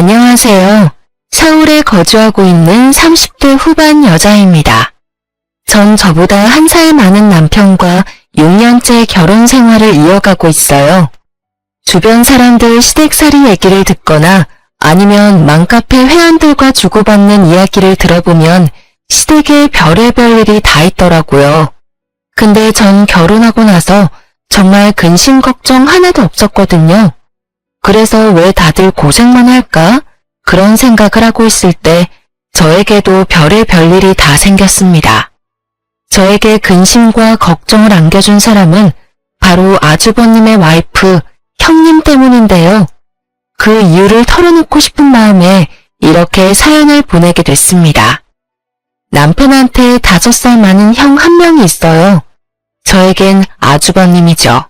안녕하세요. 서울에 거주하고 있는 30대 후반 여자입니다. 전 저보다 한 살 많은 남편과 6년째 결혼 생활을 이어가고 있어요. 주변 사람들 시댁살이 얘기를 듣거나 아니면 맘카페 회원들과 주고받는 이야기를 들어보면 시댁에 별의별 일이 다 있더라고요. 근데 전 결혼하고 나서 정말 근심 걱정 하나도 없었거든요. 그래서 왜 다들 고생만 할까? 그런 생각을 하고 있을 때 저에게도 별의별 일이 다 생겼습니다. 저에게 근심과 걱정을 안겨준 사람은 바로 아주버님의 와이프, 형님 때문인데요. 그 이유를 털어놓고 싶은 마음에 이렇게 사연을 보내게 됐습니다. 남편한테 5살 많은 형 한 명이 있어요. 저에겐 아주버님이죠.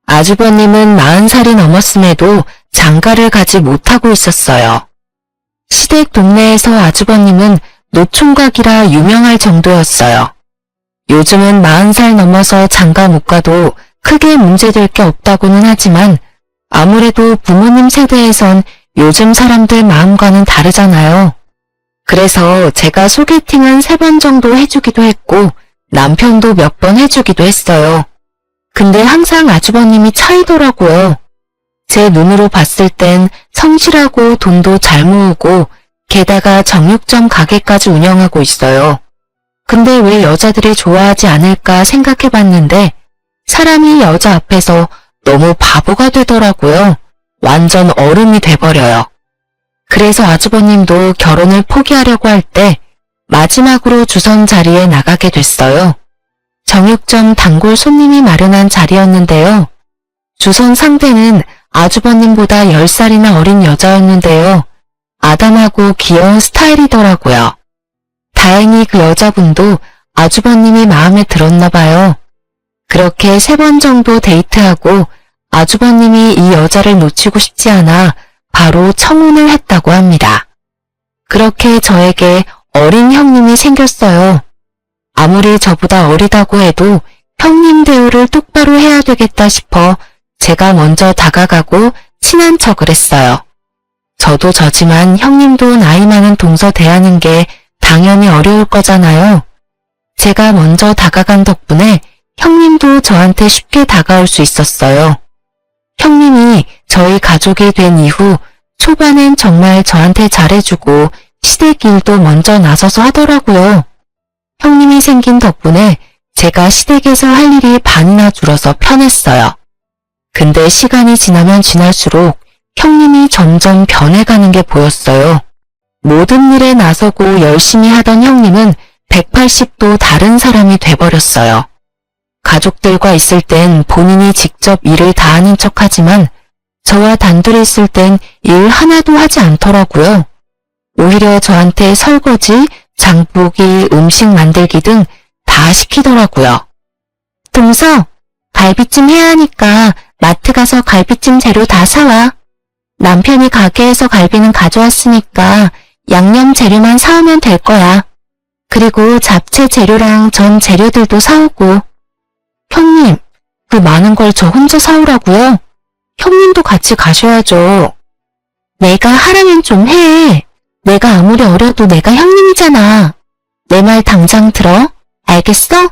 아주버님은 40살이 넘었음에도 장가를 가지 못하고 있었어요. 시댁 동네에서 아주버님은 노총각이라 유명할 정도였어요. 요즘은 40살 넘어서 장가 못 가도 크게 문제될 게 없다고는 하지만 아무래도 부모님 세대에선 요즘 사람들 마음과는 다르잖아요. 그래서 제가 소개팅은 3번 정도 해주기도 했고 남편도 몇 번 해주기도 했어요. 근데 항상 아주버님이 차이더라고요. 제 눈으로 봤을 땐 성실하고 돈도 잘 모으고 게다가 정육점 가게까지 운영하고 있어요. 근데 왜 여자들이 좋아하지 않을까 생각해봤는데 사람이 여자 앞에서 너무 바보가 되더라고요. 완전 어른이 돼버려요. 그래서 아주버님도 결혼을 포기하려고 할 때 마지막으로 주선 자리에 나가게 됐어요. 정육점 단골 손님이 마련한 자리였는데요. 주선 상대는 아주버님보다 10살이나 어린 여자였는데요. 아담하고 귀여운 스타일이더라고요. 다행히 그 여자분도 아주버님이 마음에 들었나 봐요. 그렇게 3번 정도 데이트하고 아주버님이 이 여자를 놓치고 싶지 않아 바로 청혼을 했다고 합니다. 그렇게 저에게 어린 형님이 생겼어요. 아무리 저보다 어리다고 해도 형님 대우를 똑바로 해야 되겠다 싶어 제가 먼저 다가가고 친한 척을 했어요. 저도 저지만 형님도 나이 많은 동서 대하는 게 당연히 어려울 거잖아요. 제가 먼저 다가간 덕분에 형님도 저한테 쉽게 다가올 수 있었어요. 형님이 저희 가족이 된 이후 초반엔 정말 저한테 잘해주고 시댁 일도 먼저 나서서 하더라고요. 형님이 생긴 덕분에 제가 시댁에서 할 일이 반이나 줄어서 편했어요. 근데 시간이 지나면 지날수록 형님이 점점 변해가는 게 보였어요. 모든 일에 나서고 열심히 하던 형님은 180도 다른 사람이 돼버렸어요. 가족들과 있을 땐 본인이 직접 일을 다 하는 척하지만 저와 단둘이 있을 땐 일 하나도 하지 않더라고요. 오히려 저한테 설거지, 장보기, 음식 만들기 등 다 시키더라고요. 동서, 갈비찜 해야 하니까 마트 가서 갈비찜 재료 다 사와. 남편이 가게에서 갈비는 가져왔으니까 양념 재료만 사오면 될 거야. 그리고 잡채 재료랑 전 재료들도 사오고. 형님, 그 많은 걸 저 혼자 사오라고요? 형님도 같이 가셔야죠. 내가 하라면 좀 해. 내가 아무리 어려도 내가 형님이잖아. 내 말 당장 들어. 알겠어?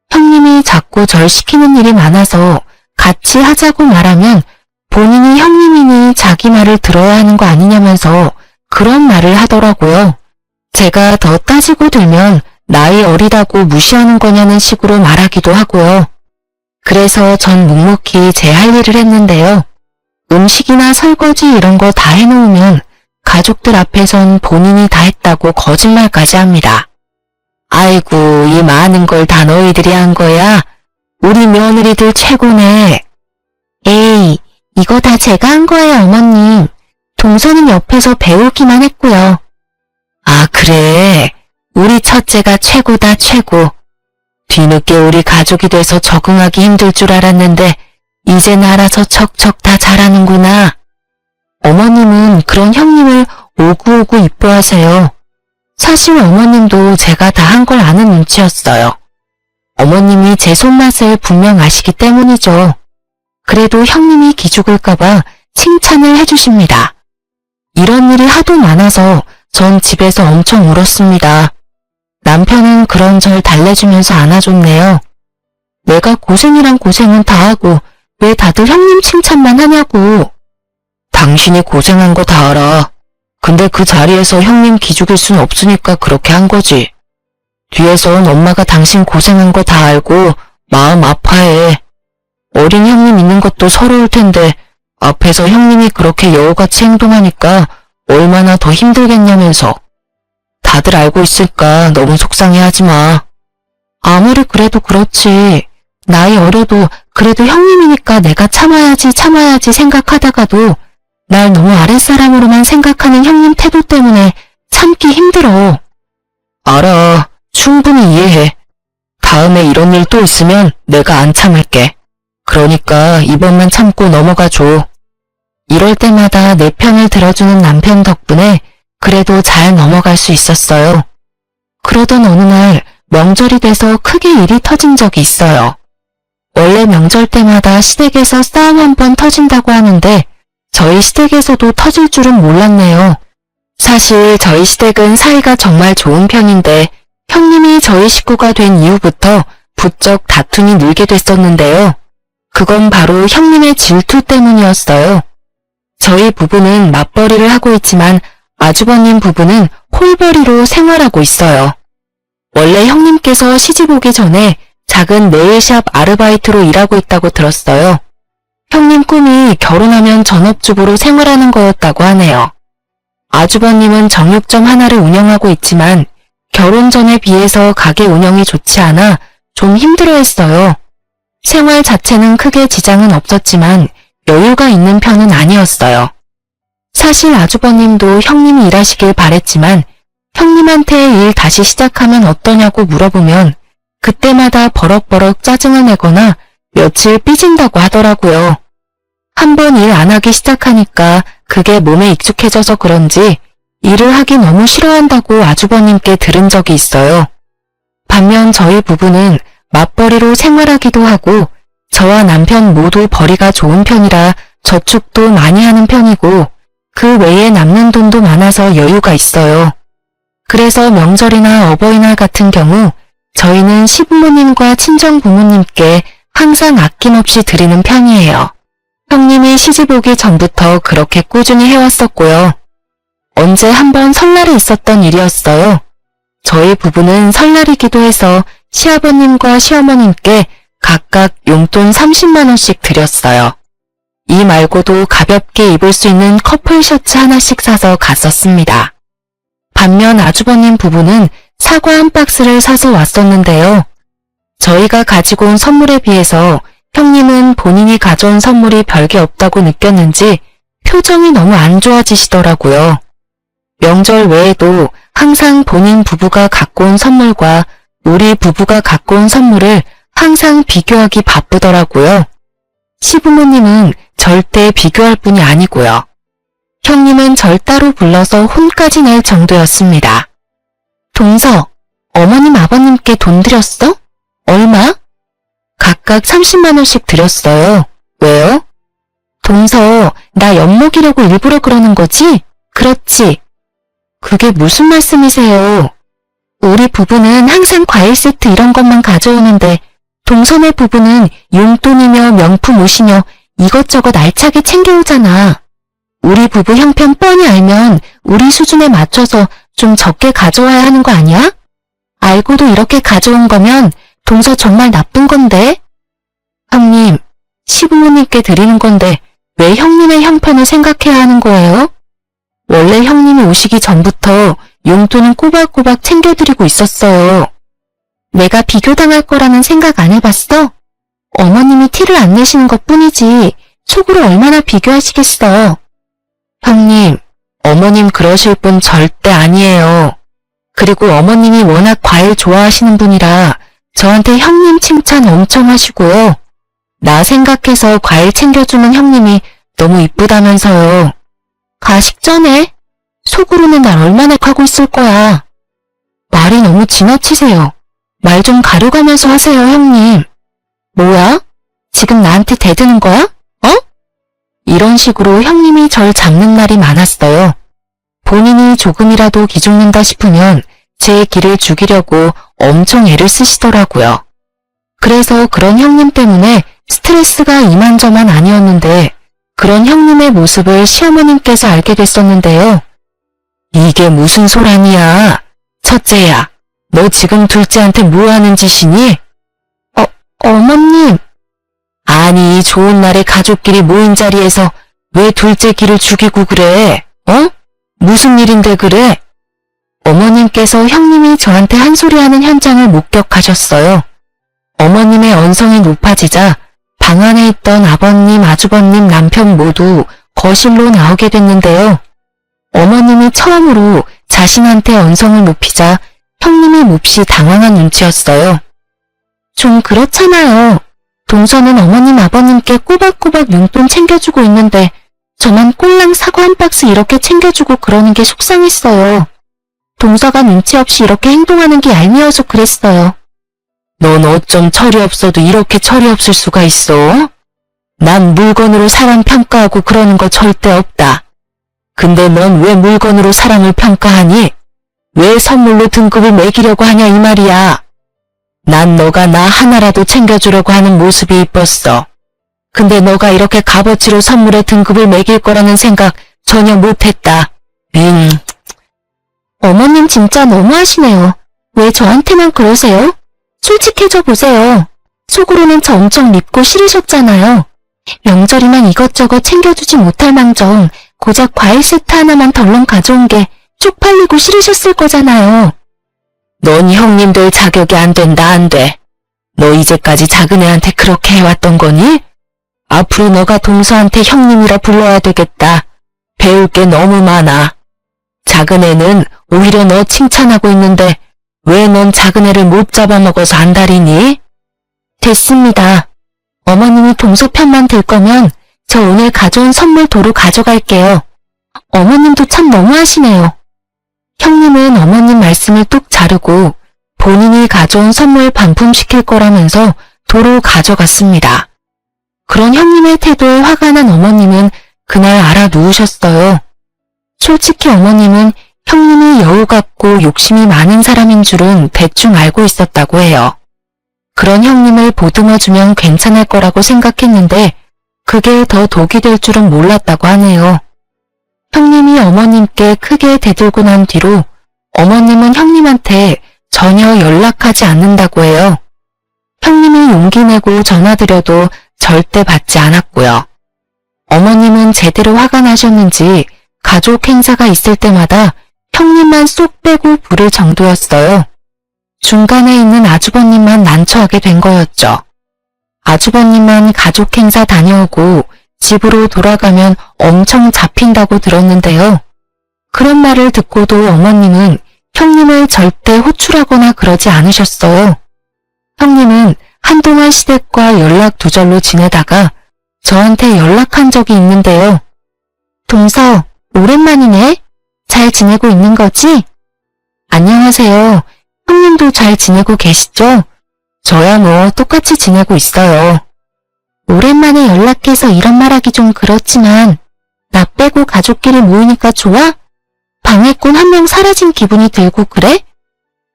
형님이 자꾸 절 시키는 일이 많아서 같이 하자고 말하면 본인이 형님이니 자기 말을 들어야 하는 거 아니냐면서 그런 말을 하더라고요. 제가 더 따지고 들면 나이 어리다고 무시하는 거냐는 식으로 말하기도 하고요. 그래서 전 묵묵히 제 할 일을 했는데요. 음식이나 설거지 이런 거 다 해놓으면 가족들 앞에선 본인이 다 했다고 거짓말까지 합니다. 아이고, 이 많은 걸 다 너희들이 한 거야? 우리 며느리들 최고네. 에이, 이거 다 제가 한 거예요, 어머님. 동서는 옆에서 배우기만 했고요. 아, 그래. 우리 첫째가 최고다, 최고. 뒤늦게 우리 가족이 돼서 적응하기 힘들 줄 알았는데 이젠 알아서 척척 다 잘하는구나. 어머님은 그런 형님을 오구오구 이뻐하세요. 사실 어머님도 제가 다 한 걸 아는 눈치였어요. 어머님이 제 손맛을 분명 아시기 때문이죠. 그래도 형님이 기죽을까봐 칭찬을 해주십니다. 이런 일이 하도 많아서 전 집에서 엄청 울었습니다. 남편은 그런 절 달래주면서 안아줬네요. 내가 고생이란 고생은 다 하고 왜 다들 형님 칭찬만 하냐고. 당신이 고생한 거 다 알아. 근데 그 자리에서 형님 기죽일 순 없으니까 그렇게 한 거지. 뒤에선 엄마가 당신 고생한 거 다 알고 마음 아파해. 어린 형님 있는 것도 서러울 텐데 앞에서 형님이 그렇게 여우같이 행동하니까 얼마나 더 힘들겠냐면서. 다들 알고 있을까 너무 속상해하지 마. 아무리 그래도 그렇지. 나이 어려도 그래도 형님이니까 내가 참아야지 생각하다가도 날 너무 아랫사람으로만 생각하는 형님 태도 때문에 참기 힘들어. 알아. 충분히 이해해. 다음에 이런 일 또 있으면 내가 안 참을게. 그러니까 이번만 참고 넘어가줘. 이럴 때마다 내 편을 들어주는 남편 덕분에 그래도 잘 넘어갈 수 있었어요. 그러던 어느 날 명절이 돼서 크게 일이 터진 적이 있어요. 원래 명절 때마다 시댁에서 싸움 한 번 터진다고 하는데 저희 시댁에서도 터질 줄은 몰랐네요. 사실 저희 시댁은 사이가 정말 좋은 편인데 형님이 저희 식구가 된 이후부터 부쩍 다툼이 늘게 됐었는데요. 그건 바로 형님의 질투 때문이었어요. 저희 부부는 맞벌이를 하고 있지만 아주버님 부부는 홀벌이로 생활하고 있어요. 원래 형님께서 시집 오기 전에 작은 네일샵 아르바이트로 일하고 있다고 들었어요. 형님 꿈이 결혼하면 전업주부로 생활하는 거였다고 하네요. 아주버님은 정육점 하나를 운영하고 있지만 결혼 전에 비해서 가게 운영이 좋지 않아 좀 힘들어했어요. 생활 자체는 크게 지장은 없었지만 여유가 있는 편은 아니었어요. 사실 아주버님도 형님이 일하시길 바랬지만 형님한테 일 다시 시작하면 어떠냐고 물어보면 그때마다 버럭버럭 짜증을 내거나 며칠 삐진다고 하더라고요. 한번 일 안 하기 시작하니까 그게 몸에 익숙해져서 그런지 일을 하기 너무 싫어한다고 아주버님께 들은 적이 있어요. 반면 저희 부부는 맞벌이로 생활하기도 하고 저와 남편 모두 벌이가 좋은 편이라 저축도 많이 하는 편이고 그 외에 남는 돈도 많아서 여유가 있어요. 그래서 명절이나 어버이날 같은 경우 저희는 시부모님과 친정부모님께 항상 아낌없이 드리는 편이에요. 형님이 시집 오기 전부터 그렇게 꾸준히 해왔었고요. 언제 한번 설날에 있었던 일이었어요. 저희 부부는 설날이기도 해서 시아버님과 시어머님께 각각 용돈 30만 원씩 드렸어요. 이 말고도 가볍게 입을 수 있는 커플 셔츠 하나씩 사서 갔었습니다. 반면 아주버님 부부는 사과 한 박스를 사서 왔었는데요. 저희가 가지고 온 선물에 비해서 형님은 본인이 가져온 선물이 별게 없다고 느꼈는지 표정이 너무 안 좋아지시더라고요. 명절 외에도 항상 본인 부부가 갖고 온 선물과 우리 부부가 갖고 온 선물을 항상 비교하기 바쁘더라고요. 시부모님은 절대 비교할 분이 아니고요. 형님은 절 따로 불러서 혼까지 낼 정도였습니다. 동서, 어머님 아버님께 돈 드렸어? 얼마? 각각 30만 원씩 드렸어요. 왜요? 동서, 나 엿먹이려고 일부러 그러는 거지? 그렇지. 그게 무슨 말씀이세요? 우리 부부는 항상 과일 세트 이런 것만 가져오는데 동서네 부부는 용돈이며 명품 옷이며 이것저것 알차게 챙겨오잖아. 우리 부부 형편 뻔히 알면 우리 수준에 맞춰서 좀 적게 가져와야 하는 거 아니야? 알고도 이렇게 가져온 거면 동서 정말 나쁜 건데? 형님, 시부모님께 드리는 건데 왜 형님의 형편을 생각해야 하는 거예요? 원래 형님이 오시기 전부터 용돈은 꼬박꼬박 챙겨드리고 있었어요. 내가 비교당할 거라는 생각 안 해봤어? 어머님이 티를 안 내시는 것뿐이지 속으로 얼마나 비교하시겠어. 형님, 어머님 그러실 분 절대 아니에요. 그리고 어머님이 워낙 과일 좋아하시는 분이라 저한테 형님 칭찬 엄청 하시고요. 나 생각해서 과일 챙겨주는 형님이 너무 이쁘다면서요. 가식 전에 속으로는 날 얼마나 하고 있을 거야. 말이 너무 지나치세요. 말 좀 가려가면서 하세요, 형님. 뭐야? 지금 나한테 대드는 거야? 어? 이런 식으로 형님이 절 잡는 날이 많았어요. 조금이라도 기죽는다 싶으면 제 기를 죽이려고 엄청 애를 쓰시더라고요. 그래서 그런 형님 때문에 스트레스가 이만저만 아니었는데 그런 형님의 모습을 시어머님께서 알게 됐었는데요. 이게 무슨 소란이야? 첫째야, 너 지금 둘째한테 뭐 하는 짓이니? 어머님. 아니, 좋은 날에 가족끼리 모인 자리에서 왜 둘째 기를 죽이고 그래? 무슨 일인데 그래? 어머님께서 형님이 저한테 한 소리 하는 현장을 목격하셨어요. 어머님의 언성이 높아지자 방 안에 있던 아버님, 아주버님, 남편 모두 거실로 나오게 됐는데요. 어머님이 처음으로 자신한테 언성을 높이자 형님이 몹시 당황한 눈치였어요. 좀 그렇잖아요. 동서는 어머님, 아버님께 꼬박꼬박 용돈 챙겨주고 있는데 저만 꼴랑 사과 한 박스 이렇게 챙겨주고 그러는 게 속상했어요. 동서가 눈치 없이 이렇게 행동하는 게 얄미워서 그랬어요. 넌 어쩜 철이 없어도 이렇게 철이 없을 수가 있어? 난 물건으로 사람 평가하고 그러는 거 절대 없다. 근데 넌 왜 물건으로 사람을 평가하니? 왜 선물로 등급을 매기려고 하냐 이 말이야. 난 너가 나 하나라도 챙겨주려고 하는 모습이 이뻤어. 근데 너가 이렇게 값어치로 선물에 등급을 매길 거라는 생각 전혀 못했다. 어머님 진짜 너무하시네요. 왜 저한테만 그러세요? 솔직해져 보세요. 속으로는 저 엄청 밉고 싫으셨잖아요. 명절이면 이것저것 챙겨주지 못할 망정 고작 과일 세트 하나만 덜렁 가져온 게 쪽팔리고 싫으셨을 거잖아요. 넌 형님들 자격이 안 된다 안 돼. 너 이제까지 작은 애한테 그렇게 해왔던 거니? 앞으로 너가 동서한테 형님이라 불러야 되겠다. 배울 게 너무 많아. 작은 애는 오히려 너 칭찬하고 있는데 왜 넌 작은 애를 못 잡아먹어서 안달이니? 됐습니다. 어머님이 동서 편만 들 거면 저 오늘 가져온 선물 도로 가져갈게요. 어머님도 참 너무하시네요. 형님은 어머님 말씀을 뚝 자르고 본인이 가져온 선물 반품시킬 거라면서 도로 가져갔습니다. 그런 형님의 태도에 화가 난 어머님은 그날 알아 누우셨어요. 솔직히 어머님은 형님이 여우 같고 욕심이 많은 사람인 줄은 대충 알고 있었다고 해요. 그런 형님을 보듬어주면 괜찮을 거라고 생각했는데 그게 더 독이 될 줄은 몰랐다고 하네요. 형님이 어머님께 크게 대들고 난 뒤로 어머님은 형님한테 전혀 연락하지 않는다고 해요. 형님이 용기 내고 전화드려도 절대 받지 않았고요. 어머님은 제대로 화가 나셨는지 가족 행사가 있을 때마다 형님만 쏙 빼고 부를 정도였어요. 중간에 있는 아주버님만 난처하게 된 거였죠. 아주버님만 가족 행사 다녀오고 집으로 돌아가면 엄청 잡힌다고 들었는데요. 그런 말을 듣고도 어머님은 형님을 절대 호출하거나 그러지 않으셨어요. 형님은 한동안 시댁과 연락 두절로 지내다가 저한테 연락한 적이 있는데요. 동서, 오랜만이네. 잘 지내고 있는 거지? 안녕하세요. 형님도 잘 지내고 계시죠? 저야 뭐 똑같이 지내고 있어요. 오랜만에 연락해서 이런 말하기 좀 그렇지만 나 빼고 가족끼리 모이니까 좋아? 방해꾼 한 명 사라진 기분이 들고 그래?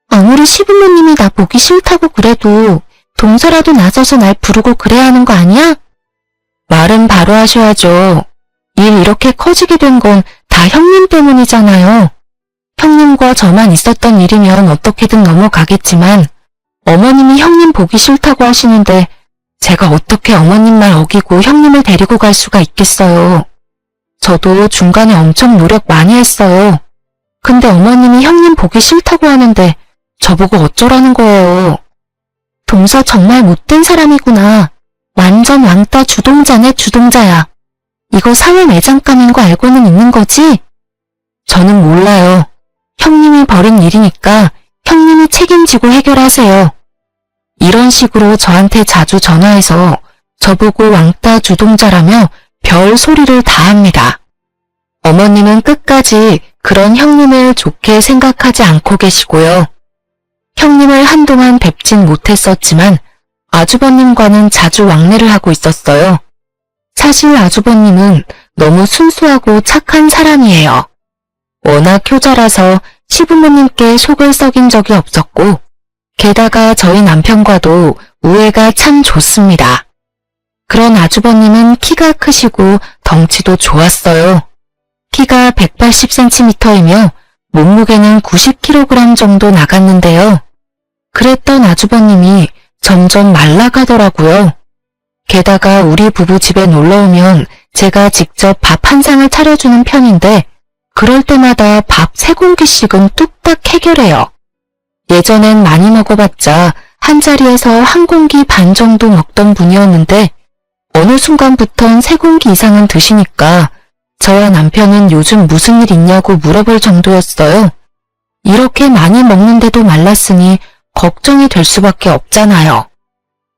아무리 시부모님이 나 보기 싫다고 그래도 동서라도 나서서 날 부르고 그래야 하는 거 아니야? 말은 바로 하셔야죠. 일 이렇게 커지게 된 건 다 형님 때문이잖아요. 형님과 저만 있었던 일이면 어떻게든 넘어가겠지만 어머님이 형님 보기 싫다고 하시는데 제가 어떻게 어머님 말 어기고 형님을 데리고 갈 수가 있겠어요. 저도 중간에 엄청 노력 많이 했어요. 근데 어머님이 형님 보기 싫다고 하는데 저보고 어쩌라는 거예요. 동서 정말 못된 사람이구나. 완전 왕따 주동자네 주동자야. 이거 사회 매장감인 거 알고는 있는 거지? 저는 몰라요. 형님이 벌인 일이니까 형님이 책임지고 해결하세요. 이런 식으로 저한테 자주 전화해서 저보고 왕따 주동자라며 별 소리를 다 합니다. 어머님은 끝까지 그런 형님을 좋게 생각하지 않고 계시고요. 형님을 한동안 뵙진 못했었지만 아주버님과는 자주 왕래를 하고 있었어요. 사실 아주버님은 너무 순수하고 착한 사람이에요. 워낙 효자라서 시부모님께 속을 썩인 적이 없었고, 게다가 저희 남편과도 우애가 참 좋습니다. 그런 아주버님은 키가 크시고 덩치도 좋았어요. 키가 180cm이며 몸무게는 90kg 정도 나갔는데요. 그랬던 아주버님이 점점 말라가더라고요. 게다가 우리 부부 집에 놀러오면 제가 직접 밥 한 상을 차려주는 편인데 그럴 때마다 밥 3공기씩은 뚝딱 해결해요. 예전엔 많이 먹어봤자 한 자리에서 1공기 반 정도 먹던 분이었는데 어느 순간부턴 3공기 이상은 드시니까 저와 남편은 요즘 무슨 일 있냐고 물어볼 정도였어요. 이렇게 많이 먹는데도 말랐으니 걱정이 될 수밖에 없잖아요.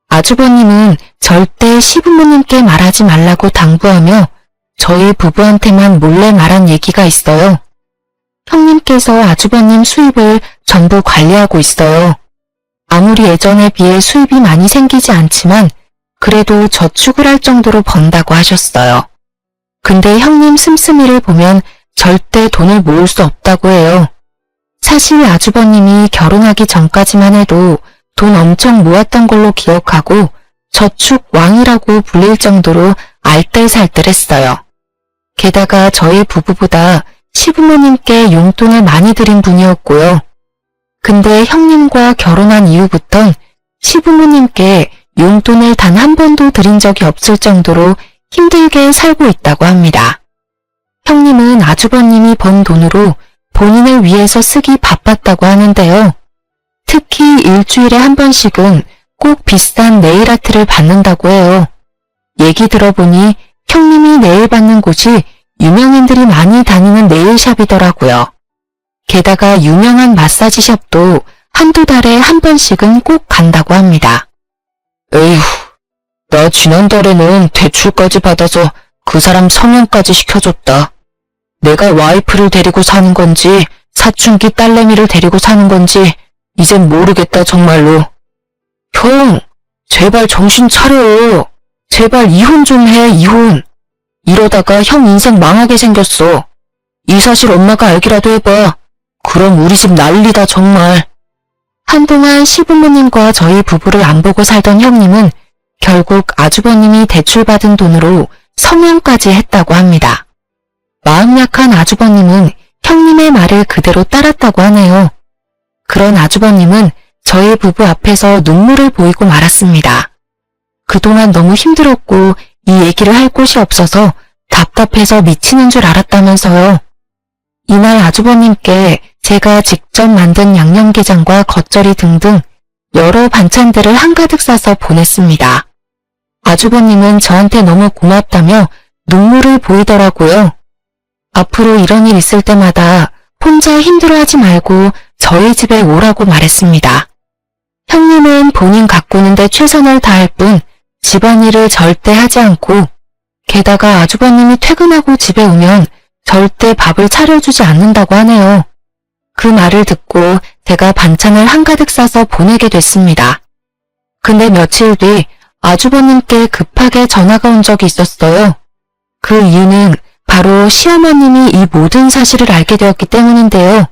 아주버님은 절대 시부모님께 말하지 말라고 당부하며 저희 부부한테만 몰래 말한 얘기가 있어요. 형님께서 아주버님 수입을 전부 관리하고 있어요. 아무리 예전에 비해 수입이 많이 생기지 않지만 그래도 저축을 할 정도로 번다고 하셨어요. 근데 형님 씀씀이를 보면 절대 돈을 모을 수 없다고 해요. 사실 아주버님이 결혼하기 전까지만 해도 돈 엄청 모았던 걸로 기억하고 저축 왕이라고 불릴 정도로 알뜰살뜰했어요. 게다가 저희 부부보다 시부모님께 용돈을 많이 드린 분이었고요. 근데 형님과 결혼한 이후부턴 시부모님께 용돈을 단 한 번도 드린 적이 없을 정도로 힘들게 살고 있다고 합니다. 형님은 아주버님이 번 돈으로 본인을 위해서 쓰기 바빴다고 하는데요. 특히 일주일에 한 번씩은 꼭 비싼 네일아트를 받는다고 해요. 얘기 들어보니 형님이 네일 받는 곳이 유명인들이 많이 다니는 네일샵이더라고요. 게다가 유명한 마사지샵도 한두 달에 한 번씩은 꼭 간다고 합니다. 에휴, 나 지난달에는 대출까지 받아서 그 사람 성형까지 시켜줬다. 내가 와이프를 데리고 사는 건지 사춘기 딸내미를 데리고 사는 건지 이젠 모르겠다 정말로. 형, 제발 정신 차려. 제발 이혼 좀 해, 이혼. 이러다가 형 인생 망하게 생겼어. 이 사실 엄마가 알기라도 해봐. 그럼 우리 집 난리다 정말. 한동안 시부모님과 저희 부부를 안 보고 살던 형님은 결국 아주버님이 대출받은 돈으로 성형까지 했다고 합니다. 마음 약한 아주버님은 형님의 말을 그대로 따랐다고 하네요. 그런 아주버님은 저희 부부 앞에서 눈물을 보이고 말았습니다. 그동안 너무 힘들었고 이 얘기를 할 곳이 없어서 답답해서 미치는 줄 알았다면서요. 이날 아주버님께 제가 직접 만든 양념게장과 겉절이 등등 여러 반찬들을 한가득 싸서 보냈습니다. 아주버님은 저한테 너무 고맙다며 눈물을 보이더라고요. 앞으로 이런 일 있을 때마다 혼자 힘들어하지 말고 저희 집에 오라고 말했습니다. 형님은 본인 가꾸는데 최선을 다할 뿐 집안일을 절대 하지 않고 게다가 아주버님이 퇴근하고 집에 오면 절대 밥을 차려주지 않는다고 하네요. 그 말을 듣고 제가 반찬을 한가득 싸서 보내게 됐습니다. 근데 며칠 뒤 아주버님께 급하게 전화가 온 적이 있었어요. 그 이유는 바로 시어머님이 이 모든 사실을 알게 되었기 때문인데요.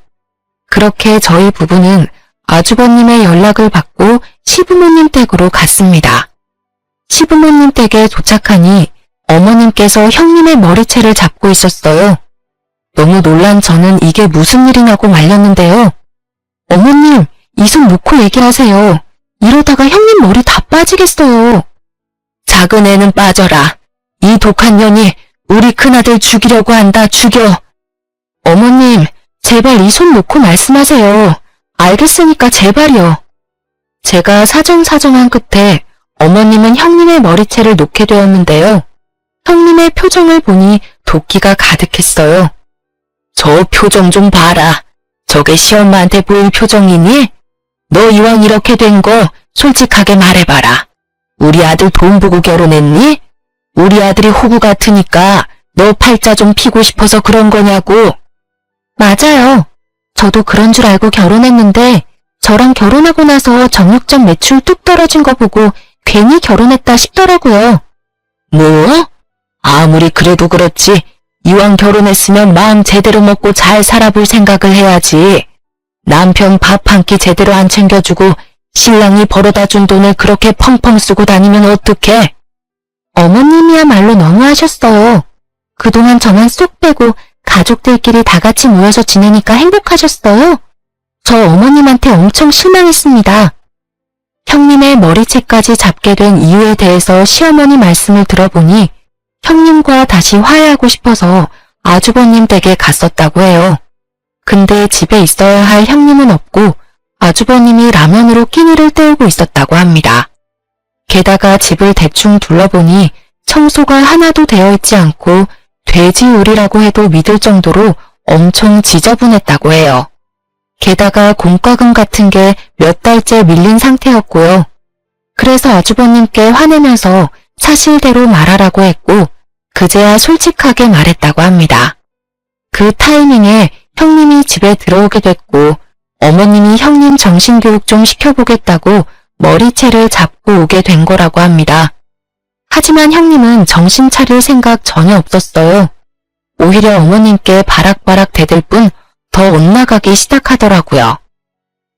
그렇게 저희 부부는 아주버님의 연락을 받고 시부모님 댁으로 갔습니다. 시부모님 댁에 도착하니 어머님께서 형님의 머리채를 잡고 있었어요. 너무 놀란 저는 이게 무슨 일이냐고 말렸는데요. 어머님, 이 손 놓고 얘기하세요. 이러다가 형님 머리 다 빠지겠어요. 작은 애는 빠져라. 이 독한 년이 우리 큰아들 죽이려고 한다. 죽여. 어머님, 제발 이 손 놓고 말씀하세요. 알겠으니까 제발이요. 제가 사정사정한 끝에 어머님은 형님의 머리채를 놓게 되었는데요. 형님의 표정을 보니 도끼가 가득했어요. 저 표정 좀 봐라. 저게 시엄마한테 보일 표정이니? 너 이왕 이렇게 된 거 솔직하게 말해봐라. 우리 아들 돈 보고 결혼했니? 우리 아들이 호구 같으니까 너 팔자 좀 피고 싶어서 그런 거냐고. 맞아요. 저도 그런 줄 알고 결혼했는데 저랑 결혼하고 나서 정육점 매출 뚝 떨어진 거 보고 괜히 결혼했다 싶더라고요. 뭐? 아무리 그래도 그렇지 이왕 결혼했으면 마음 제대로 먹고 잘 살아볼 생각을 해야지. 남편 밥 한 끼 제대로 안 챙겨주고 신랑이 벌어다 준 돈을 그렇게 펑펑 쓰고 다니면 어떡해? 어머님이야말로 너무하셨어요. 그동안 저만 쏙 빼고 가족들끼리 다 같이 모여서 지내니까 행복하셨어요? 저 어머님한테 엄청 실망했습니다. 형님의 머리채까지 잡게 된 이유에 대해서 시어머니 말씀을 들어보니 형님과 다시 화해하고 싶어서 아주버님 댁에 갔었다고 해요. 근데 집에 있어야 할 형님은 없고 아주버님이 라면으로 끼니를 때우고 있었다고 합니다. 게다가 집을 대충 둘러보니 청소가 하나도 되어 있지 않고 돼지우리라고 해도 믿을 정도로 엄청 지저분했다고 해요. 게다가 공과금 같은 게 몇 달째 밀린 상태였고요. 그래서 아주버님께 화내면서 사실대로 말하라고 했고 그제야 솔직하게 말했다고 합니다. 그 타이밍에 형님이 집에 들어오게 됐고 어머님이 형님 정신교육 좀 시켜보겠다고 머리채를 잡고 오게 된 거라고 합니다. 하지만 형님은 정신 차릴 생각 전혀 없었어요. 오히려 어머님께 바락바락 대들 뿐 더 엇나가기 시작하더라고요.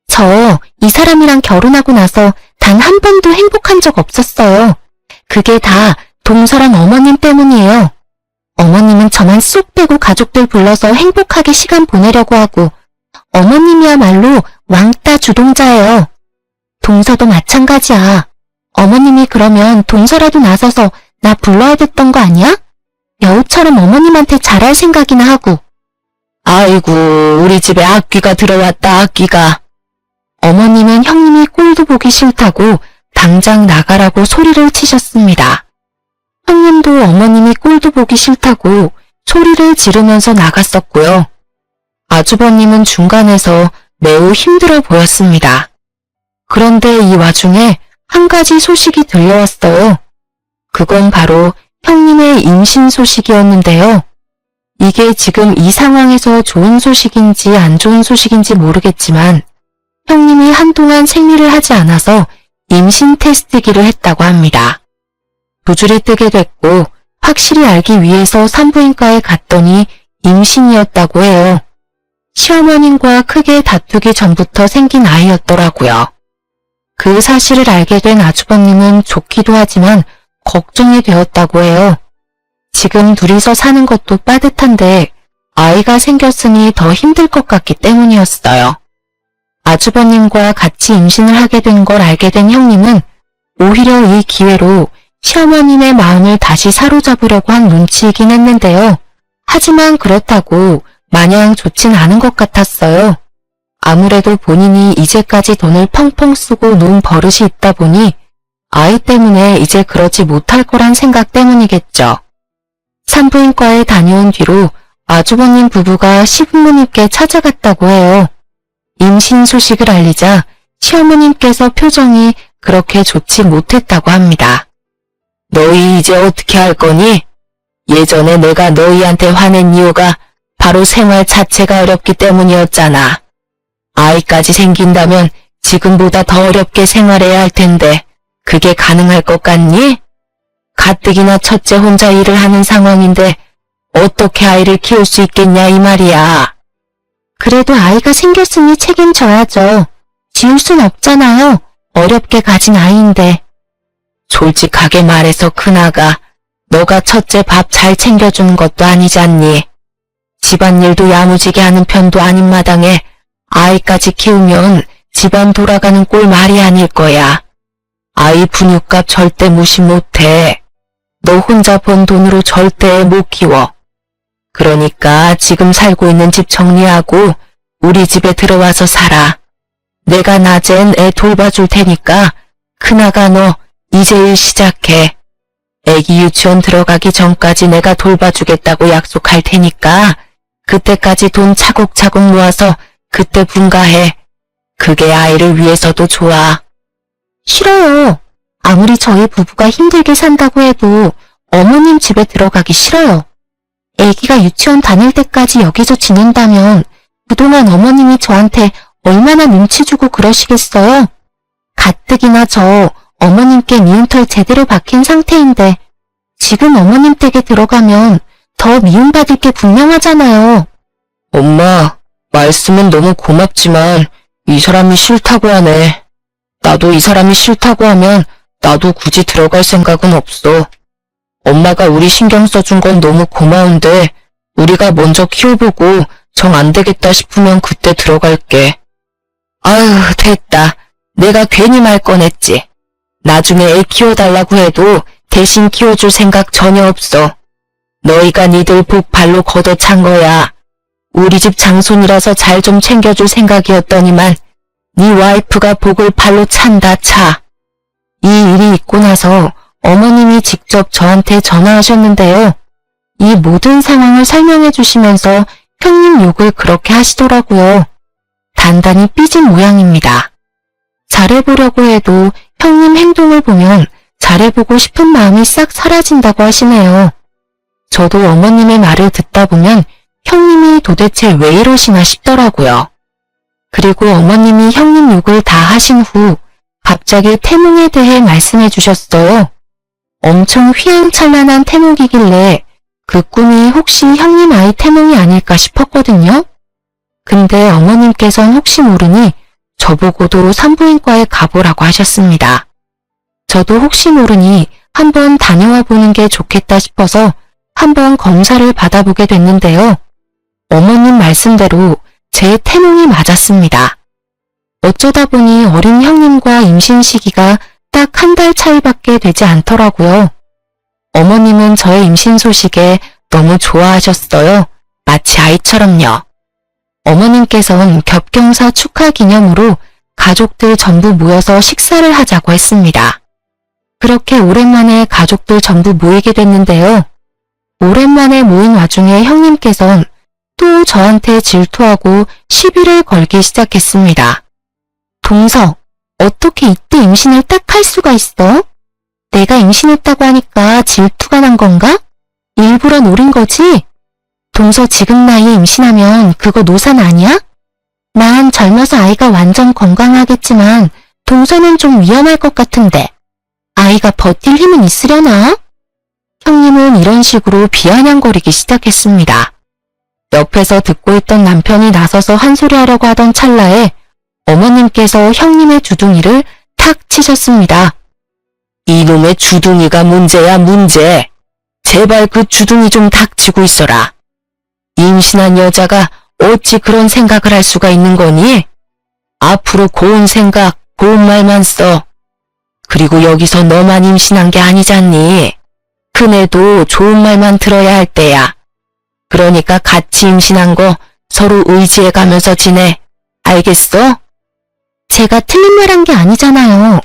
저 이 사람이랑 결혼하고 나서 단 한 번도 행복한 적 없었어요. 그게 다 동서랑 어머님 때문이에요. 어머님은 저만 쏙 빼고 가족들 불러서 행복하게 시간 보내려고 하고 어머님이야말로 왕따 주동자예요. 동서도 마찬가지야. 어머님이 그러면 동서라도 나서서 나 불러야 됐던 거 아니야? 여우처럼 어머님한테 잘할 생각이나 하고. 아이고, 우리 집에 악귀가 들어왔다, 악귀가. 어머님은 형님이 꼴도 보기 싫다고 당장 나가라고 소리를 치셨습니다. 형님도 어머님이 꼴도 보기 싫다고 소리를 지르면서 나갔었고요. 아주버님은 중간에서 매우 힘들어 보였습니다. 그런데 이 와중에 한 가지 소식이 들려왔어요. 그건 바로 형님의 임신 소식이었는데요. 이게 지금 이 상황에서 좋은 소식인지 안 좋은 소식인지 모르겠지만 형님이 한동안 생리를 하지 않아서 임신 테스트기를 했다고 합니다. 두 줄이 뜨게 됐고 확실히 알기 위해서 산부인과에 갔더니 임신이었다고 해요. 시어머님과 크게 다투기 전부터 생긴 아이였더라고요. 그 사실을 알게 된 아주버님은 좋기도 하지만 걱정이 되었다고 해요. 지금 둘이서 사는 것도 빠듯한데 아이가 생겼으니 더 힘들 것 같기 때문이었어요. 아주버님과 같이 임신을 하게 된 걸 알게 된 형님은 오히려 이 기회로 시어머님의 마음을 다시 사로잡으려고 한 눈치이긴 했는데요. 하지만 그렇다고 마냥 좋진 않은 것 같았어요. 아무래도 본인이 이제까지 돈을 펑펑 쓰고 놓은 버릇이 있다 보니 아이 때문에 이제 그러지 못할 거란 생각 때문이겠죠. 산부인과에 다녀온 뒤로 아주버님 부부가 시부모님께 찾아갔다고 해요. 임신 소식을 알리자 시어머님께서 표정이 그렇게 좋지 못했다고 합니다. 너희 이제 어떻게 할 거니? 예전에 내가 너희한테 화낸 이유가 바로 생활 자체가 어렵기 때문이었잖아. 아이까지 생긴다면 지금보다 더 어렵게 생활해야 할 텐데 그게 가능할 것 같니? 가뜩이나 첫째 혼자 일을 하는 상황인데 어떻게 아이를 키울 수 있겠냐 이 말이야. 그래도 아이가 생겼으니 책임져야죠. 지울 순 없잖아요. 어렵게 가진 아이인데. 솔직하게 말해서 큰아가, 너가 첫째 밥 잘 챙겨주는 것도 아니지 않니? 집안일도 야무지게 하는 편도 아닌 마당에 아이까지 키우면 집안 돌아가는 꼴 말이 아닐 거야. 아이 분유값 절대 무시 못해. 너 혼자 번 돈으로 절대 못 키워. 그러니까 지금 살고 있는 집 정리하고 우리 집에 들어와서 살아. 내가 낮엔 애 돌봐줄 테니까 큰아가 너 이제 일 시작해. 애기 유치원 들어가기 전까지 내가 돌봐주겠다고 약속할 테니까 그때까지 돈 차곡차곡 모아서 그때 분가해. 그게 아이를 위해서도 좋아. 싫어요. 아무리 저희 부부가 힘들게 산다고 해도 어머님 집에 들어가기 싫어요. 아기가 유치원 다닐 때까지 여기서 지낸다면 그동안 어머님이 저한테 얼마나 눈치 주고 그러시겠어요? 가뜩이나 저 어머님께 미운 털 제대로 박힌 상태인데 지금 어머님 댁에 들어가면 더 더 미움받을 게 분명하잖아요. 엄마, 말씀은 너무 고맙지만 이 사람이 싫다고 하네. 나도 이 사람이 싫다고 하면 나도 굳이 들어갈 생각은 없어. 엄마가 우리 신경 써준 건 너무 고마운데 우리가 먼저 키워보고 정 안 되겠다 싶으면 그때 들어갈게. 아휴, 됐다. 내가 괜히 말 꺼냈지. 나중에 애 키워달라고 해도 대신 키워줄 생각 전혀 없어. 너희가 니들 복 발로 걷어찬 거야. 우리 집 장손이라서 잘 좀 챙겨줄 생각이었더니만 네 와이프가 복을 발로 찬다 차. 이 일이 있고 나서 어머님이 직접 저한테 전화하셨는데요. 이 모든 상황을 설명해 주시면서 형님 욕을 그렇게 하시더라고요. 단단히 삐진 모양입니다. 잘해보려고 해도 형님 행동을 보면 잘해보고 싶은 마음이 싹 사라진다고 하시네요. 저도 어머님의 말을 듣다 보면 형님이 도대체 왜 이러시나 싶더라고요. 그리고 어머님이 형님 욕을 다 하신 후 갑자기 태몽에 대해 말씀해 주셨어요. 엄청 휘황찬란한 태몽이길래 그 꿈이 혹시 형님 아이 태몽이 아닐까 싶었거든요. 근데 어머님께서는 혹시 모르니 저보고도 산부인과에 가보라고 하셨습니다. 저도 혹시 모르니 한번 다녀와 보는 게 좋겠다 싶어서 한번 검사를 받아보게 됐는데요. 어머님 말씀대로 제 태몽이 맞았습니다. 어쩌다 보니 어린 형님과 임신 시기가 딱 한 달 차이밖에 되지 않더라고요. 어머님은 저의 임신 소식에 너무 좋아하셨어요. 마치 아이처럼요. 어머님께서는 겹경사 축하 기념으로 가족들 전부 모여서 식사를 하자고 했습니다. 그렇게 오랜만에 가족들 전부 모이게 됐는데요. 오랜만에 모인 와중에 형님께서는 또 저한테 질투하고 시비를 걸기 시작했습니다. 동서, 어떻게 이때 임신을 딱 할 수가 있어? 내가 임신했다고 하니까 질투가 난 건가? 일부러 노린 거지? 동서 지금 나이에 임신하면 그거 노산 아니야? 난 젊어서 아이가 완전 건강하겠지만 동서는 좀 위험할 것 같은데 아이가 버틸 힘은 있으려나? 형님은 이런 식으로 비아냥거리기 시작했습니다. 옆에서 듣고 있던 남편이 나서서 한 소리 하려고 하던 찰나에 어머님께서 형님의 주둥이를 탁 치셨습니다. 이놈의 주둥이가 문제야 문제. 제발 그 주둥이 좀 닥치고 있어라. 임신한 여자가 어찌 그런 생각을 할 수가 있는 거니? 앞으로 고운 생각, 고운 말만 써. 그리고 여기서 너만 임신한 게 아니잖니. 큰애도 좋은 말만 들어야 할 때야. 그러니까 같이 임신한 거 서로 의지해 가면서 지내. 알겠어? 제가 틀린 말 한 게 아니잖아요.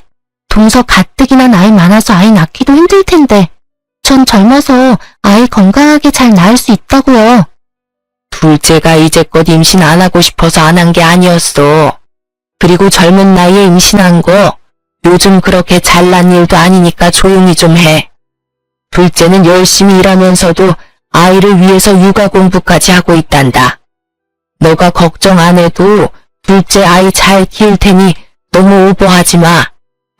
동서 가뜩이나 나이 많아서 아이 낳기도 힘들 텐데 전 젊어서 아이 건강하게 잘 낳을 수 있다고요. 둘째가 이제껏 임신 안 하고 싶어서 안 한 게 아니었어. 그리고 젊은 나이에 임신한 거 요즘 그렇게 잘난 일도 아니니까 조용히 좀 해. 둘째는 열심히 일하면서도 아이를 위해서 육아 공부까지 하고 있단다. 너가 걱정 안 해도 둘째 아이 잘 키울 테니 너무 오버하지 마.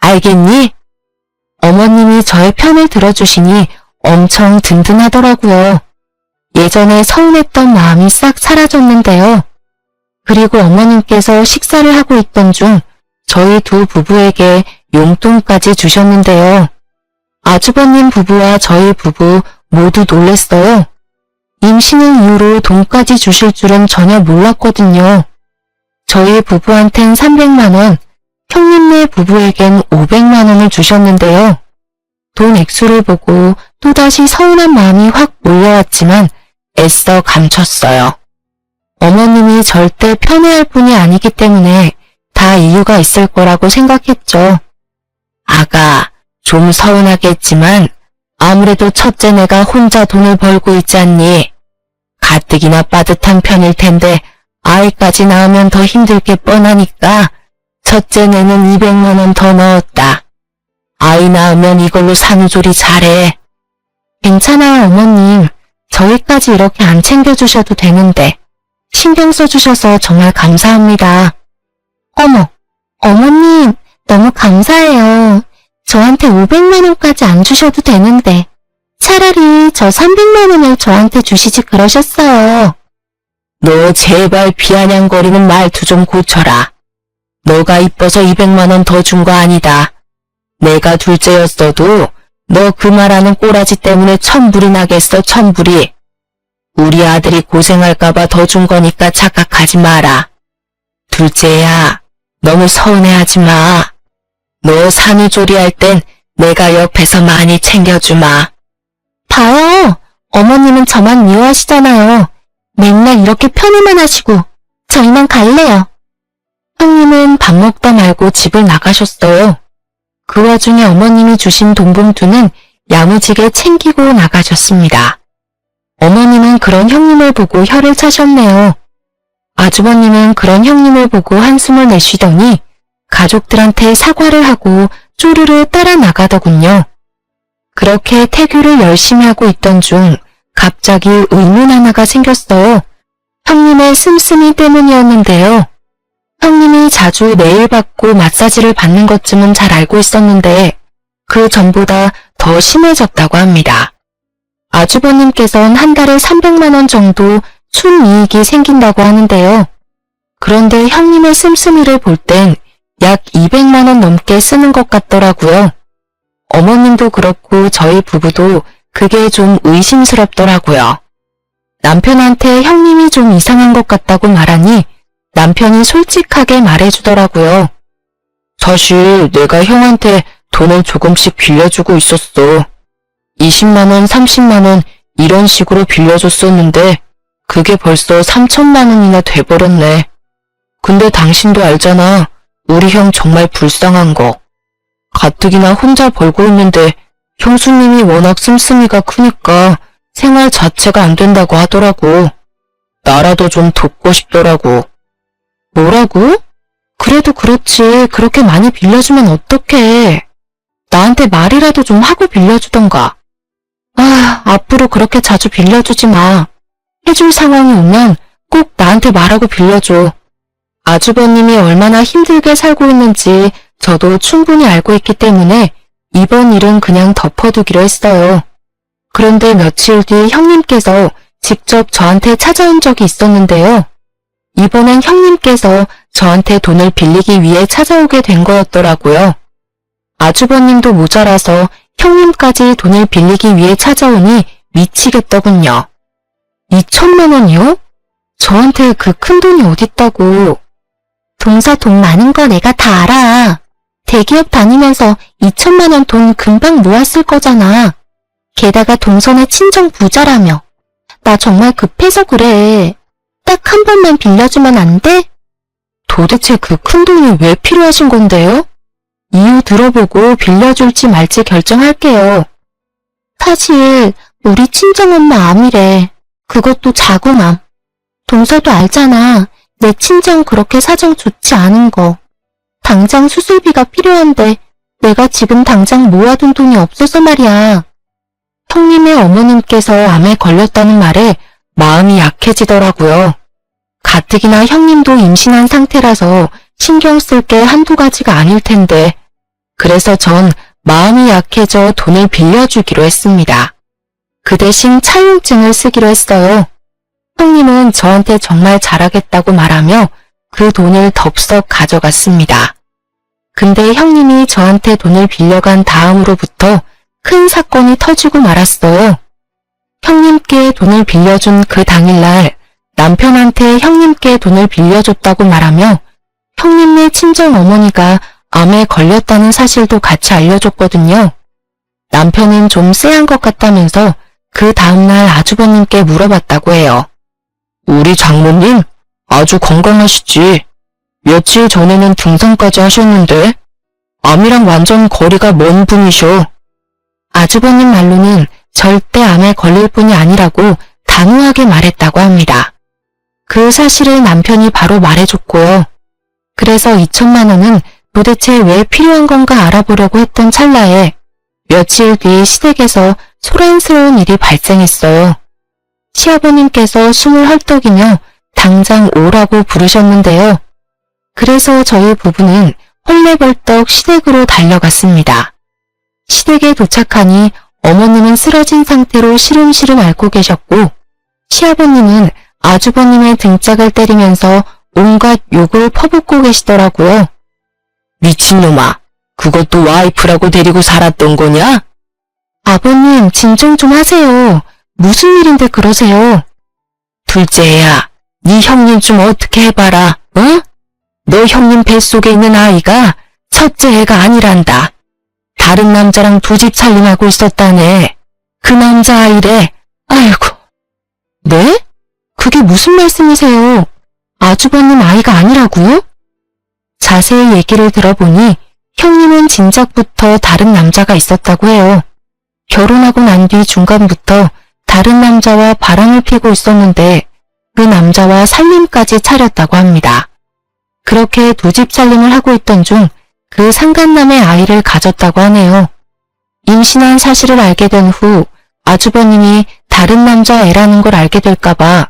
알겠니? 어머님이 저의 편을 들어주시니 엄청 든든하더라고요. 예전에 서운했던 마음이 싹 사라졌는데요. 그리고 어머님께서 식사를 하고 있던 중 저희 두 부부에게 용돈까지 주셨는데요. 아주버님 부부와 저희 부부 모두 놀랬어요. 임신을 이유로 돈까지 주실 줄은 전혀 몰랐거든요. 저희 부부한텐 300만 원, 형님네 부부에겐 500만 원을 주셨는데요. 돈 액수를 보고 또다시 서운한 마음이 확 몰려왔지만 애써 감췄어요. 어머님이 절대 편애할 분이 아니기 때문에 다 이유가 있을 거라고 생각했죠. 아가, 좀 서운하겠지만 아무래도 첫째네가 혼자 돈을 벌고 있지 않니? 가뜩이나 빠듯한 편일 텐데 아이까지 낳으면 더 힘들 게 뻔하니까 첫째네는 200만 원 더 넣었다. 아이 낳으면 이걸로 산후조리 잘해. 괜찮아요, 어머님. 저희까지 이렇게 안 챙겨주셔도 되는데 신경 써주셔서 정말 감사합니다. 어머, 어머님 너무 감사해요. 저한테 500만 원까지 안 주셔도 되는데 차라리 저 300만 원을 저한테 주시지 그러셨어요. 너 제발 비아냥거리는 말투 좀 고쳐라. 너가 이뻐서 200만 원 더 준 거 아니다. 내가 둘째였어도 너 그 말하는 꼬라지 때문에 천불이 나겠어, 천불이. 우리 아들이 고생할까봐 더 준 거니까 착각하지 마라. 둘째야, 너무 서운해하지 마. 너 산후조리할 땐 내가 옆에서 많이 챙겨주마. 봐요. 어머님은 저만 미워하시잖아요. 맨날 이렇게 편애만 하시고 저 이만 갈래요. 형님은 밥 먹다 말고 집을 나가셨어요. 그 와중에 어머님이 주신 돈봉투는 야무지게 챙기고 나가셨습니다. 어머님은 그런 형님을 보고 혀를 차셨네요. 아주버님은 그런 형님을 보고 한숨을 내쉬더니 가족들한테 사과를 하고 쪼르르 따라 나가더군요. 그렇게 태교를 열심히 하고 있던 중 갑자기 의문 하나가 생겼어요. 형님의 씀씀이 때문이었는데요. 형님이 자주 네일 받고 마사지를 받는 것쯤은 잘 알고 있었는데 그 전보다 더 심해졌다고 합니다. 아주버님께서는 한 달에 300만 원 정도 순이익이 생긴다고 하는데요. 그런데 형님의 씀씀이를 볼 땐 약 200만 원 넘게 쓰는 것 같더라고요. 어머님도 그렇고 저희 부부도 그게 좀 의심스럽더라고요. 남편한테 형님이 좀 이상한 것 같다고 말하니 남편이 솔직하게 말해주더라고요. 사실 내가 형한테 돈을 조금씩 빌려주고 있었어. 20만 원, 30만 원 이런 식으로 빌려줬었는데 그게 벌써 3천만 원이나 돼버렸네. 근데 당신도 알잖아. 우리 형 정말 불쌍한 거. 가뜩이나 혼자 벌고 있는데 형수님이 워낙 씀씀이가 크니까 생활 자체가 안 된다고 하더라고. 나라도 좀 돕고 싶더라고. 뭐라고? 그래도 그렇지. 그렇게 많이 빌려주면 어떡해. 나한테 말이라도 좀 하고 빌려주던가. 앞으로 그렇게 자주 빌려주지 마. 해줄 상황이 오면 꼭 나한테 말하고 빌려줘. 아주버님이 얼마나 힘들게 살고 있는지 저도 충분히 알고 있기 때문에 이번 일은 그냥 덮어두기로 했어요. 그런데 며칠 뒤 형님께서 직접 저한테 찾아온 적이 있었는데요. 이번엔 형님께서 저한테 돈을 빌리기 위해 찾아오게 된 거였더라고요. 아주버님도 모자라서 형님까지 돈을 빌리기 위해 찾아오니 미치겠더군요. 2천만 원이요? 저한테 그 큰 돈이 어딨다고. 동서 돈 많은 거 내가 다 알아. 대기업 다니면서 2천만 원 돈 금방 모았을 거잖아. 게다가 동서네 친정 부자라며. 나 정말 급해서 그래. 딱 한 번만 빌려주면 안 돼? 도대체 그 큰 돈이 왜 필요하신 건데요? 이유 들어보고 빌려줄지 말지 결정할게요. 사실 우리 친정엄마 암이래. 그것도 자궁암. 동서도 알잖아. 내 친정 그렇게 사정 좋지 않은 거. 당장 수술비가 필요한데 내가 지금 당장 모아둔 돈이 없어서 말이야. 형님의 어머님께서 암에 걸렸다는 말에 마음이 약해지더라고요. 가뜩이나 형님도 임신한 상태라서 신경 쓸 게 한두 가지가 아닐 텐데 그래서 전 마음이 약해져 돈을 빌려주기로 했습니다. 그 대신 차용증을 쓰기로 했어요. 형님은 저한테 정말 잘하겠다고 말하며 그 돈을 덥석 가져갔습니다. 근데 형님이 저한테 돈을 빌려간 다음으로부터 큰 사건이 터지고 말았어요. 형님께 돈을 빌려준 그 당일날 남편한테 형님께 돈을 빌려줬다고 말하며 형님네 친정 어머니가 암에 걸렸다는 사실도 같이 알려줬거든요. 남편은 좀 쎄한 것 같다면서 그 다음날 아주버님께 물어봤다고 해요. 우리 장모님 아주 건강하시지. 며칠 전에는 등산까지 하셨는데 암이랑 완전 거리가 먼 분이셔. 아주버님 말로는 절대 암에 걸릴 뿐이 아니라고 단호하게 말했다고 합니다. 그 사실을 남편이 바로 말해줬고요. 그래서 2천만 원은 도대체 왜 필요한 건가 알아보려고 했던 찰나에 며칠 뒤 시댁에서 소란스러운 일이 발생했어요. 시아버님께서 숨을 헐떡이며 당장 오라고 부르셨는데요. 그래서 저희 부부는 헐레벌떡 시댁으로 달려갔습니다. 시댁에 도착하니 어머님은 쓰러진 상태로 시름시름 앓고 계셨고 시아버님은 아주버님의 등짝을 때리면서 온갖 욕을 퍼붓고 계시더라고요. 미친놈아, 그것도 와이프라고 데리고 살았던 거냐? 아버님, 진정 좀 하세요. 무슨 일인데 그러세요? 둘째 애야, 네 형님 좀 어떻게 해봐라, 응? 너 형님 뱃속에 있는 아이가 첫째 애가 아니란다. 다른 남자랑 두 집 살림하고 있었다네. 그 남자아이래. 아이고. 네? 그게 무슨 말씀이세요? 아주버님 아이가 아니라고요? 자세히 얘기를 들어보니 형님은 진작부터 다른 남자가 있었다고 해요. 결혼하고 난 뒤 중간부터 다른 남자와 바람을 피고 있었는데 그 남자와 살림까지 차렸다고 합니다. 그렇게 두 집 살림을 하고 있던 중 그 상간남의 아이를 가졌다고 하네요. 임신한 사실을 알게 된 후 아주버님이 다른 남자 애라는 걸 알게 될까봐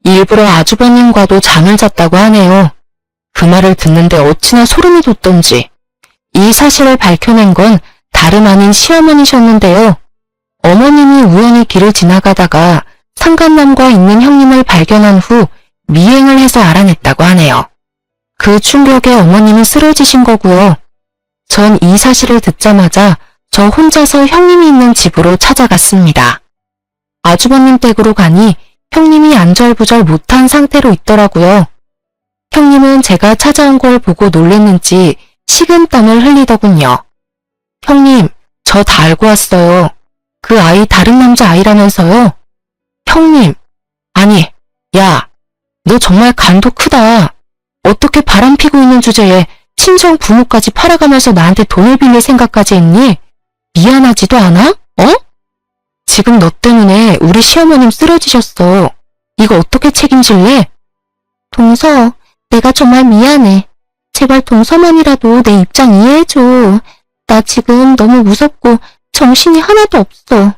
일부러 아주버님과도 잠을 잤다고 하네요. 그 말을 듣는데 어찌나 소름이 돋던지. 이 사실을 밝혀낸 건 다름 아닌 시어머니셨는데요. 어머님이 우연히 길을 지나가다가 상간남과 있는 형님을 발견한 후 미행을 해서 알아냈다고 하네요. 그 충격에 어머님이 쓰러지신 거고요. 전 이 사실을 듣자마자 저 혼자서 형님이 있는 집으로 찾아갔습니다. 아주버님 댁으로 가니 형님이 안절부절 못한 상태로 있더라고요. 형님은 제가 찾아온 걸 보고 놀랬는지 식은땀을 흘리더군요. 형님, 저 다 알고 왔어요. 그 아이 다른 남자 아이라면서요? 형님, 아니, 야, 너 정말 간도 크다. 어떻게 바람 피고 있는 주제에 친정 부모까지 팔아가면서 나한테 돈을 빌릴 생각까지 했니? 미안하지도 않아? 어? 지금 너 때문에 우리 시어머님 쓰러지셨어. 이거 어떻게 책임질래? 동서, 내가 정말 미안해. 제발 동서만이라도 내 입장 이해해줘. 나 지금 너무 무섭고 정신이 하나도 없어.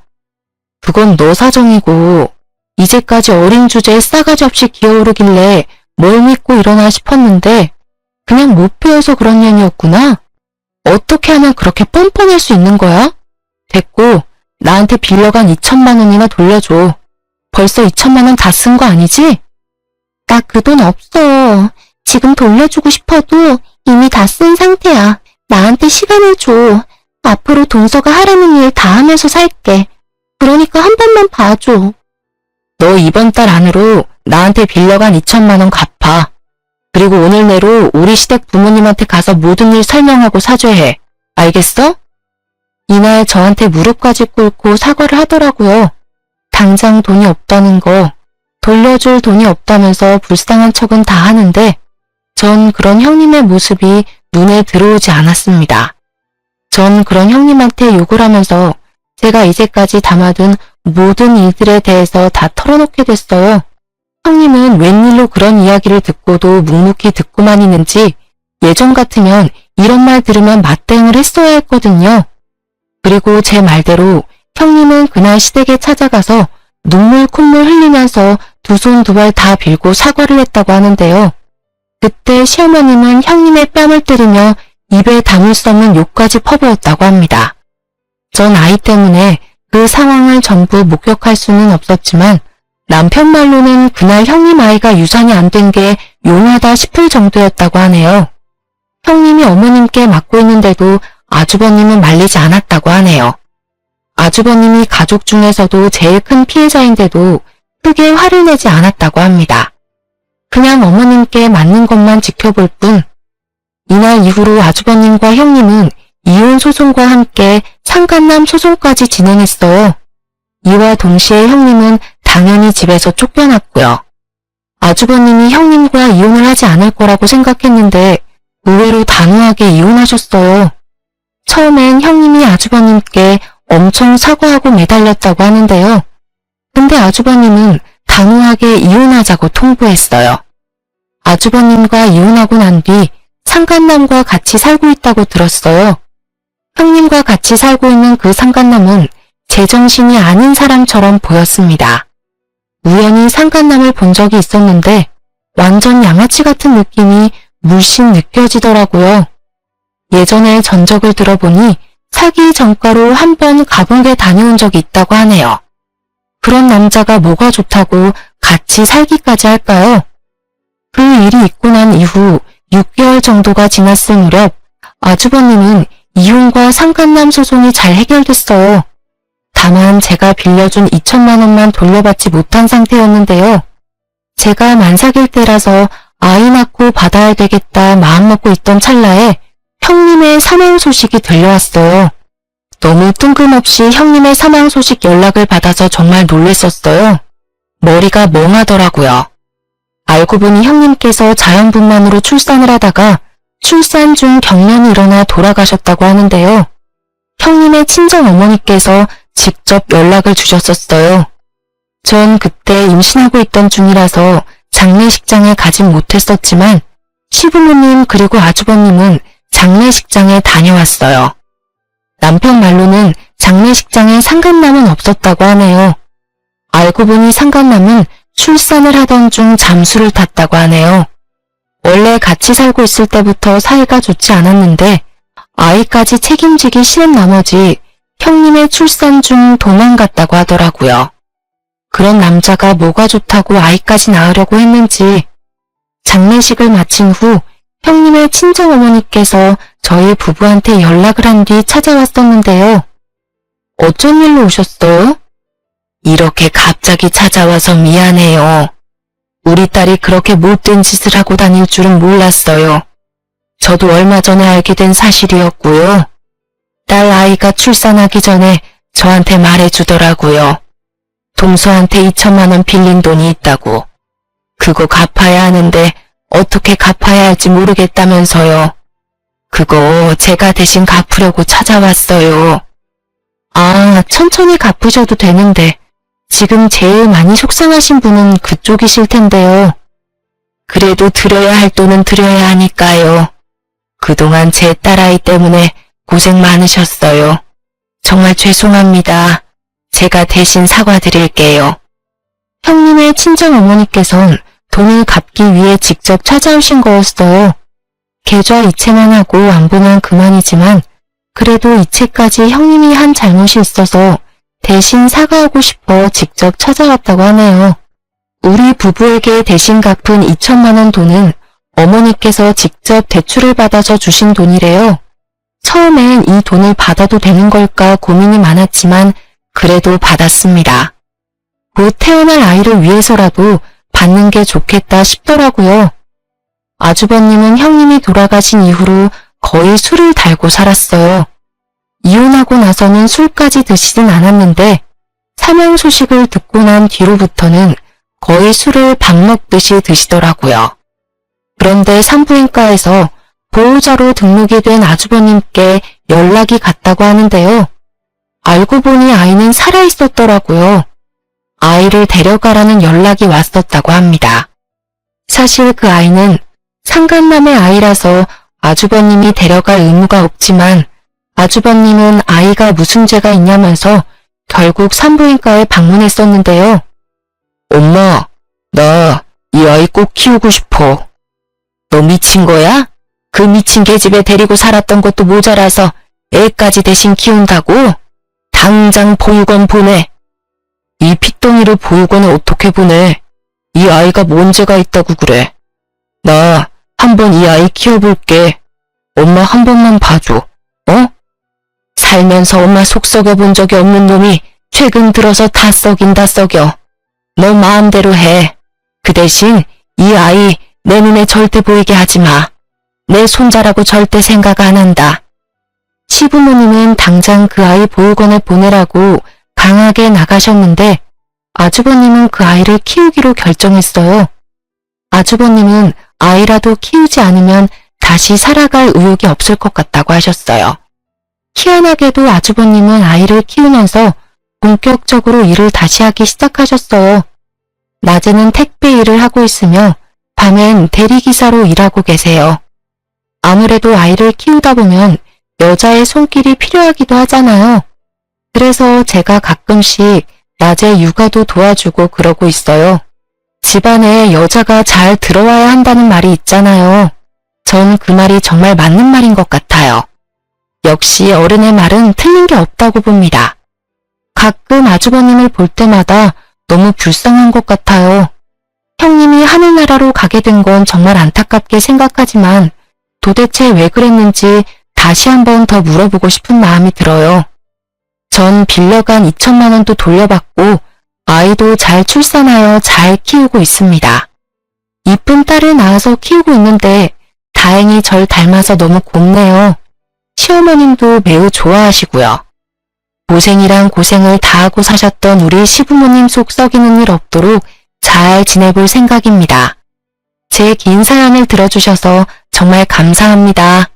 그건 너 사정이고 이제까지 어린 주제에 싸가지 없이 기어오르길래 뭘 믿고 일어나 싶었는데 그냥 못 배워서 그런 년이었구나. 어떻게 하면 그렇게 뻔뻔할 수 있는 거야? 됐고 나한테 빌려간 2천만 원이나 돌려줘. 벌써 2천만 원 다 쓴 거 아니지? 나 그 돈 없어. 지금 돌려주고 싶어도 이미 다 쓴 상태야. 나한테 시간을 줘. 앞으로 동서가 하라는 일 다 하면서 살게. 그러니까 한 번만 봐줘. 너 이번 달 안으로 나한테 빌려간 2천만 원 갚아. 그리고 오늘 내로 우리 시댁 부모님한테 가서 모든 일 설명하고 사죄해. 알겠어? 이날 저한테 무릎까지 꿇고 사과를 하더라고요. 당장 돈이 없다는 거, 돌려줄 돈이 없다면서 불쌍한 척은 다 하는데 전 그런 형님의 모습이 눈에 들어오지 않았습니다. 전 그런 형님한테 욕을 하면서 제가 이제까지 담아둔 모든 일들에 대해서 다 털어놓게 됐어요. 형님은 웬일로 그런 이야기를 듣고도 묵묵히 듣고만 있는지 예전 같으면 이런 말 들으면 맞대응을 했어야 했거든요. 그리고 제 말대로 형님은 그날 시댁에 찾아가서 눈물 콧물 흘리면서 두 손 두 발 다 빌고 사과를 했다고 하는데요. 그때 시어머님은 형님의 뺨을 때리며 입에 담을 수 없는 욕까지 퍼부었다고 합니다. 전 아이 때문에 그 상황을 전부 목격할 수는 없었지만 남편 말로는 그날 형님 아이가 유산이 안 된 게 용하다 싶을 정도였다고 하네요. 형님이 어머님께 맞고 있는데도 아주버님은 말리지 않았다고 하네요. 아주버님이 가족 중에서도 제일 큰 피해자인데도 크게 화를 내지 않았다고 합니다. 그냥 어머님께 맞는 것만 지켜볼 뿐. 이날 이후로 아주버님과 형님은 이혼 소송과 함께 상간남 소송까지 진행했어요. 이와 동시에 형님은 당연히 집에서 쫓겨났고요. 아주버님이 형님과 이혼을 하지 않을 거라고 생각했는데 의외로 단호하게 이혼하셨어요. 처음엔 형님이 아주버님께 엄청 사과하고 매달렸다고 하는데요. 근데 아주버님은 단호하게 이혼하자고 통보했어요. 아주버님과 이혼하고 난 뒤 상간남과 같이 살고 있다고 들었어요. 형님과 같이 살고 있는 그 상간남은 제정신이 아닌 사람처럼 보였습니다. 우연히 상간남을 본 적이 있었는데 완전 양아치 같은 느낌이 물씬 느껴지더라고요. 예전에 전적을 들어보니 사기 전과로 한 번 감옥에 다녀온 적이 있다고 하네요. 그런 남자가 뭐가 좋다고 같이 살기까지 할까요? 그 일이 있고 난 이후 6개월 정도가 지났을 무렵 아주버님은 이혼과 상간남 소송이 잘 해결됐어요. 다만 제가 빌려준 2천만 원만 돌려받지 못한 상태였는데요. 제가 만삭일 때라서 아이 낳고 받아야 되겠다 마음먹고 있던 찰나에 형님의 사망 소식이 들려왔어요. 너무 뜬금없이 형님의 사망 소식 연락을 받아서 정말 놀랬었어요. 머리가 멍하더라고요. 알고 보니 형님께서 자연분만으로 출산을 하다가 출산 중 경련이 일어나 돌아가셨다고 하는데요. 형님의 친정어머니께서 직접 연락을 주셨었어요. 전 그때 임신하고 있던 중이라서 장례식장에 가진 못했었지만 시부모님 그리고 아주버님은 장례식장에 다녀왔어요. 남편 말로는 장례식장에 상간남은 없었다고 하네요. 알고 보니 상간남은 출산을 하던 중 잠수를 탔다고 하네요. 원래 같이 살고 있을 때부터 사이가 좋지 않았는데 아이까지 책임지기 싫은 나머지 형님의 출산 중 도망갔다고 하더라고요. 그런 남자가 뭐가 좋다고 아이까지 낳으려고 했는지 장례식을 마친 후 형님의 친정어머니께서 저희 부부한테 연락을 한 뒤 찾아왔었는데요. 어쩐 일로 오셨어요? 이렇게 갑자기 찾아와서 미안해요. 우리 딸이 그렇게 못된 짓을 하고 다닐 줄은 몰랐어요. 저도 얼마 전에 알게 된 사실이었고요. 딸 아이가 출산하기 전에 저한테 말해주더라고요. 동서한테 2천만 원 빌린 돈이 있다고. 그거 갚아야 하는데 어떻게 갚아야 할지 모르겠다면서요. 그거 제가 대신 갚으려고 찾아왔어요. 아, 천천히 갚으셔도 되는데 지금 제일 많이 속상하신 분은 그쪽이실 텐데요. 그래도 드려야 할 돈은 드려야 하니까요. 그동안 제 딸아이 때문에 고생 많으셨어요. 정말 죄송합니다. 제가 대신 사과드릴게요. 형님의 친정어머니께선 돈을 갚기 위해 직접 찾아오신 거였어요. 계좌 이체만 하고 안 보면 그만이지만 그래도 이체까지 형님이 한 잘못이 있어서 대신 사과하고 싶어 직접 찾아왔다고 하네요. 우리 부부에게 대신 갚은 2천만 원 돈은 어머니께서 직접 대출을 받아서 주신 돈이래요. 처음엔 이 돈을 받아도 되는 걸까 고민이 많았지만 그래도 받았습니다. 곧 태어날 아이를 위해서라도 받는 게 좋겠다 싶더라고요. 아주버님은 형님이 돌아가신 이후로 거의 술을 달고 살았어요. 이혼하고 나서는 술까지 드시진 않았는데 사망 소식을 듣고 난 뒤로부터는 거의 술을 밥 먹듯이 드시더라고요. 그런데 산부인과에서 보호자로 등록이 된 아주버님께 연락이 갔다고 하는데요. 알고 보니 아이는 살아있었더라고요. 아이를 데려가라는 연락이 왔었다고 합니다. 사실 그 아이는 상간남의 아이라서 아주버님이 데려갈 의무가 없지만 아주버님은 아이가 무슨 죄가 있냐면서 결국 산부인과에 방문했었는데요. 엄마, 나 이 아이 꼭 키우고 싶어. 너 미친 거야? 그 미친 계집애 데리고 살았던 것도 모자라서 애까지 대신 키운다고? 당장 보육원 보내. 이 핏덩이를 보육원에 어떻게 보내? 이 아이가 뭔 죄가 있다고 그래. 나 한번 이 아이 키워볼게. 엄마 한 번만 봐줘. 어? 살면서 엄마 속 썩여본 적이 없는 놈이 최근 들어서 다 썩인다 썩여. 너 마음대로 해. 그 대신 이 아이 내 눈에 절대 보이게 하지 마. 내 손자라고 절대 생각 안 한다. 시부모님은 당장 그 아이 보육원에 보내라고 강하게 나가셨는데 아주버님은 그 아이를 키우기로 결정했어요. 아주버님은 아이라도 키우지 않으면 다시 살아갈 의욕이 없을 것 같다고 하셨어요. 희한하게도 아주버님은 아이를 키우면서 본격적으로 일을 다시 하기 시작하셨어요. 낮에는 택배 일을 하고 있으며 밤엔 대리기사로 일하고 계세요. 아무래도 아이를 키우다 보면 여자의 손길이 필요하기도 하잖아요. 그래서 제가 가끔씩 낮에 육아도 도와주고 그러고 있어요. 집안에 여자가 잘 들어와야 한다는 말이 있잖아요. 전 그 말이 정말 맞는 말인 것 같아요. 역시 어른의 말은 틀린 게 없다고 봅니다. 가끔 아주버님을 볼 때마다 너무 불쌍한 것 같아요. 형님이 하늘나라로 가게 된 건 정말 안타깝게 생각하지만 도대체 왜 그랬는지 다시 한번 더 물어보고 싶은 마음이 들어요. 전 빌려간 2천만 원도 돌려받고 아이도 잘 출산하여 잘 키우고 있습니다. 이쁜 딸을 낳아서 키우고 있는데 다행히 절 닮아서 너무 곱네요. 시어머님도 매우 좋아하시고요. 고생이랑 고생을 다하고 사셨던 우리 시부모님 속 썩이는 일 없도록 잘 지내볼 생각입니다. 제 긴 사연을 들어주셔서 정말 감사합니다.